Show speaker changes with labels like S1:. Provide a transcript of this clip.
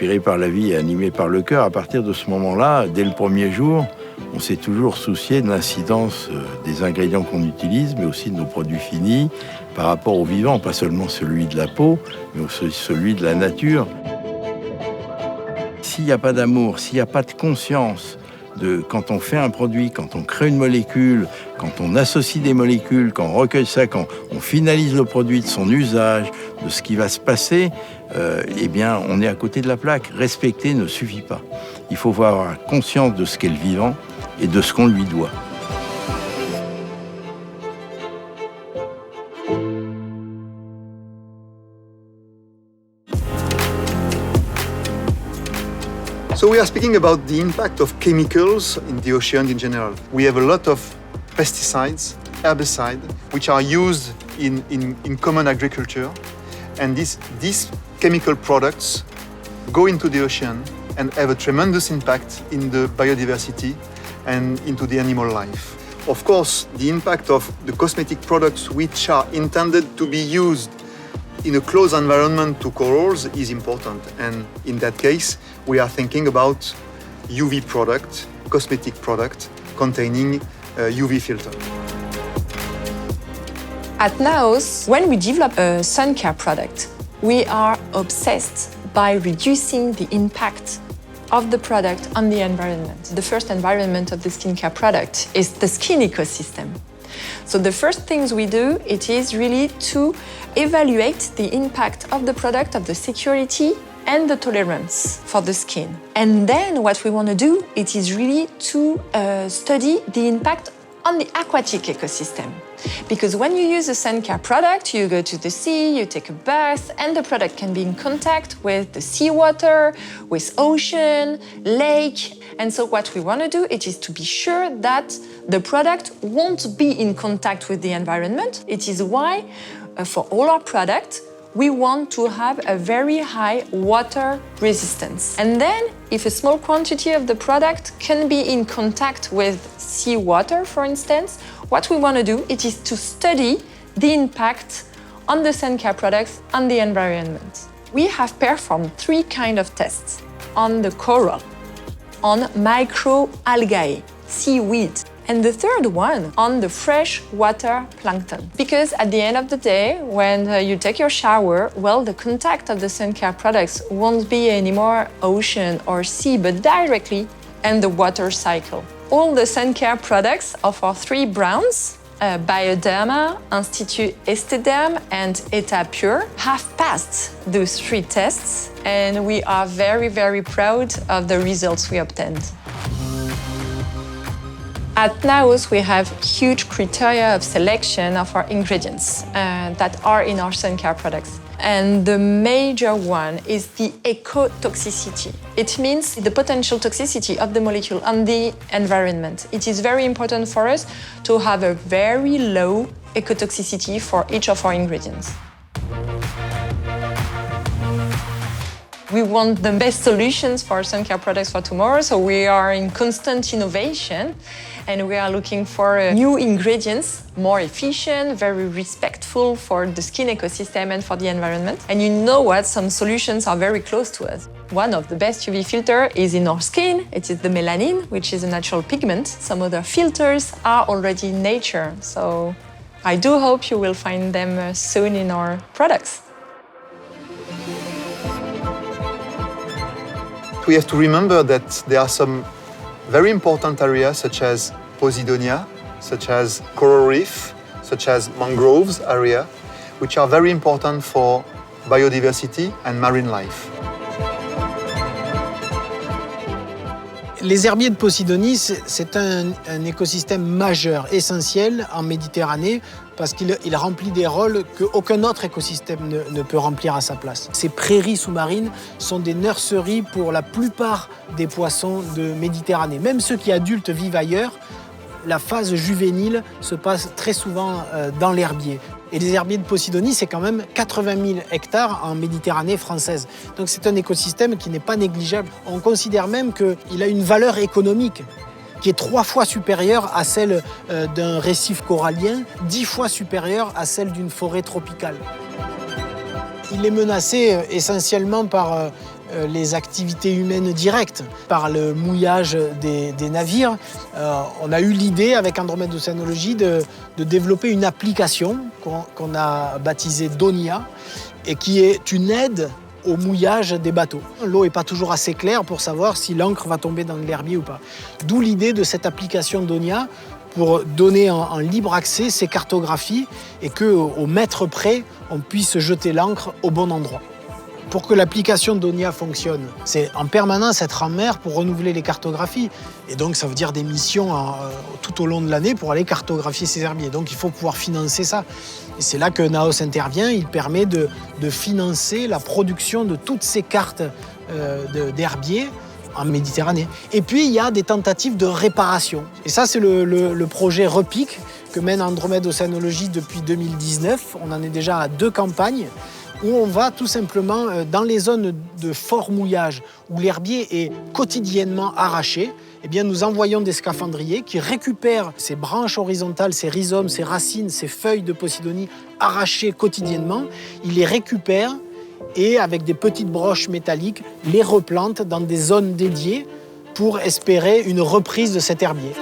S1: inspiré par la vie et animé par le cœur. À partir de ce moment-là, dès le premier jour, on s'est toujours soucié de l'incidence des ingrédients qu'on utilise, mais aussi de nos produits finis par rapport au vivant, pas seulement celui de la peau, mais aussi celui de la nature. S'il n'y a pas d'amour, s'il n'y a pas de conscience de quand on fait un produit, quand on crée une molécule, quand on associe des molécules, quand on recueille ça, quand on finalise le produit, de son usage, de ce qui va se passer, eh bien, on est à côté de la plaque. Respecter ne suffit pas. Il faut avoir conscience de ce qu'est le vivant et de ce qu'on lui doit.
S2: So we are speaking about the impact of chemicals in the ocean in general. We have a lot of pesticides, herbicides, which are used in common agriculture. And these chemical products go into the ocean and have a tremendous impact in the biodiversity and into the animal life. Of course, the impact of the cosmetic products which are intended to be used in a close environment to corals is important, and in that case, we are thinking about UV product, cosmetic product containing UV filter.
S3: At Naos, when we develop a sun care product, we are obsessed by reducing the impact of the product on the environment. The first environment of the skincare product is the skin ecosystem. So the first things we do, it is really to evaluate the impact of the product, of the security and the tolerance for the skin. And then what we want to do, it is really to study the impact on the aquatic ecosystem. Because when you use a sun care product, you go to the sea, you take a bath, and the product can be in contact with the seawater, with ocean, lake. And so what we want to do, it is to be sure that the product won't be in contact with the environment. It is why, for all our products, we want to have a very high water resistance. And then, if a small quantity of the product can be in contact with seawater, for instance, what we want to do, it is to study the impact on the sun care products on the environment. We have performed 3 kinds of tests on the coral, on microalgae, seaweed, and the third one on the freshwater plankton. Because at the end of the day, when you take your shower, well, the contact of the sun care products won't be anymore ocean or sea, but directly in the water cycle. All the sun care products of our 3 brands, Bioderma, Institut Estederm, and Etapure, have passed those 3 tests, and we are very, very proud of the results we obtained. At Naos, we have huge criteria of selection of our ingredients that are in our sun care products. And the major one is the ecotoxicity. It means the potential toxicity of the molecule on the environment. It is very important for us to have a very low ecotoxicity for each of our ingredients. We want the best solutions for sun care products for tomorrow, so we are in constant innovation and we are looking for new ingredients, more efficient, very respectful for the skin ecosystem and for the environment. And you know what? Some solutions are very close to us. One of the best UV filters is in our skin. It is the melanin, which is a natural pigment. Some other filters are already in nature. So I do hope you will find them soon in our products.
S2: We have to remember that there are some very important areas such as Posidonia, such as coral reef, such as mangroves area, which are very important for biodiversity and marine life.
S4: Les herbiers de Posidonie, c'est un écosystème majeur, essentiel en Méditerranée, parce qu'il remplit des rôles qu'aucun autre écosystème ne peut remplir à sa place. Ces prairies sous-marines sont des nurseries pour la plupart des poissons de Méditerranée. Même ceux qui adultes vivent ailleurs, la phase juvénile se passe très souvent dans l'herbier. Et les herbiers de Posidonie, c'est quand même 80 000 hectares en Méditerranée française. Donc c'est un écosystème qui n'est pas négligeable. On considère même qu'il a une valeur économique qui est 3 fois supérieure à celle d'un récif corallien, 10 fois supérieure à celle d'une forêt tropicale. Il est menacé essentiellement par les activités humaines directes par le mouillage des navires. On a eu l'idée avec Andromède Océanologie de développer une application qu'on a baptisée Donia et qui est une aide au mouillage des bateaux. L'eau n'est pas toujours assez claire pour savoir si l'encre va tomber dans l'herbier ou pas. D'où l'idée de cette application Donia pour donner en libre accès ces cartographies et qu'au mètre près, on puisse jeter l'encre au bon endroit. Pour que l'application Donia fonctionne, c'est en permanence être en mer pour renouveler les cartographies. Et donc, ça veut dire des missions tout au long de l'année pour aller cartographier ces herbiers. Donc, il faut pouvoir financer ça. Et c'est là que Naos intervient. Il permet de financer la production de toutes ces cartes d'herbiers en Méditerranée. Et puis, il y a des tentatives de réparation. Et ça, c'est le projet REPIC que mène Andromède Océanologie depuis 2019. On en est déjà à 2 campagnes où on va tout simplement dans les zones de fort mouillage où l'herbier est quotidiennement arraché. Eh bien, nous envoyons des scaphandriers qui récupèrent ces branches horizontales, ces rhizomes, ces racines, ces feuilles de Posidonie arrachées quotidiennement. Ils les récupèrent et avec des petites broches métalliques, les replantent dans des zones dédiées pour espérer une reprise de cet herbier.